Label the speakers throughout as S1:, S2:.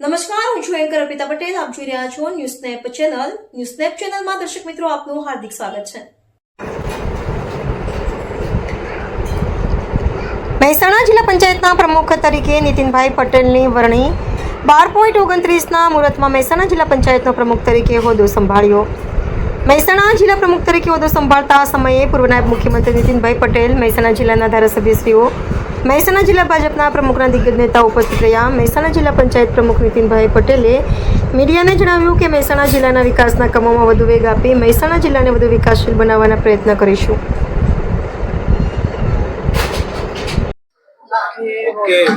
S1: નમસ્કાર, હું છું એન્કર અર્પિતા પટેલ. આપ જોઈ રહ્યા છો news snap channel. News snap ચેનલમાં દર્શક મિત્રો આપનું હાર્દિક સ્વાગત છે. મહેસાણા જિલ્લા પંચાયતના પ્રમુખ તરીકે નીતિનભાઈ પટેલની વરણી 12.29ના મુહૂર્તમાં મહેસાણા જિલ્લા પંચાયતનો પ્રમુખ તરીકે હોદ્દો સંભાળ્યો. મહેસાણા જિલ્લા પ્રમુખ તરીકે હોદ્દો સંભાળતા સમયે પૂર્વ નાયબ મુખ્યમંત્રી નીતિનભાઈ પટેલ, મહેસાણા જિલ્લાના ધારાસભ્યશ્રીઓ, મહેસાણા જિલ્લા ભાજપના પ્રમુખના દિગ્ગજ નેતાઓ ઉપસ્થિત રહ્યા. મહેસાણા જિલ્લા પંચાયત પ્રમુખ નીતિનભાઈ પટેલે મીડિયાને જણાવ્યું કે મહેસાણા જિલ્લાના વિકાસના કામોમાં વધુ વેગ આપી મહેસાણા જિલ્લાને વધુ વિકાસશીલ બનાવવાના પ્રયત્ન કરીશું.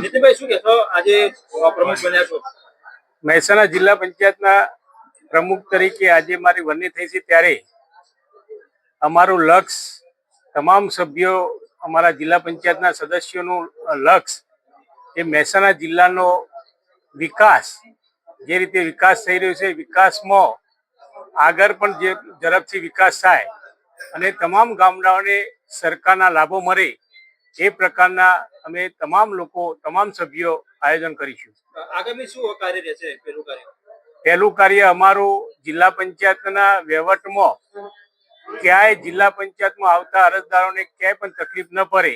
S2: નીતિનભાઈ, શું કહેશો? આજે પ્રમુખ બન્યા છો.
S3: મહેસાણા જિલ્લા પંચાયતના પ્રમુખ તરીકે આજે મારી વરણી થઈ છે, ત્યારે અમારું લક્ષ્ય, તમામ સભ્યો, અમારા જિલ્લા પંચાયતના સદસ્યોનું લક્ષ્ય એ મહેસાણા જિલ્લાનો વિકાસ, જે રીતે વિકાસ થઈ રહ્યો છે, વિકાસમાં આગળ પણ જે ઝડપથી વિકાસ થાય અને તમામ ગામડાઓને સરકારના લાભો મળે એ પ્રકારના અમે તમામ લોકો, તમામ સભ્યો આયોજન કરીશું.
S2: આગામી શું કાર્ય રહેશે?
S3: પહેલું કાર્ય અમારું જિલ્લા પંચાયતના વહીવટમાં ક્યાંય જિલ્લા પંચાયતમાં આવતા અરજદારોને ક્યાંય પણ તકલીફ ન પડે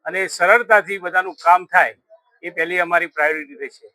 S3: અને સરળતાથી બધાનું કામ થાય, એ પહેલી અમારી પ્રાયોરિટી રહેશે.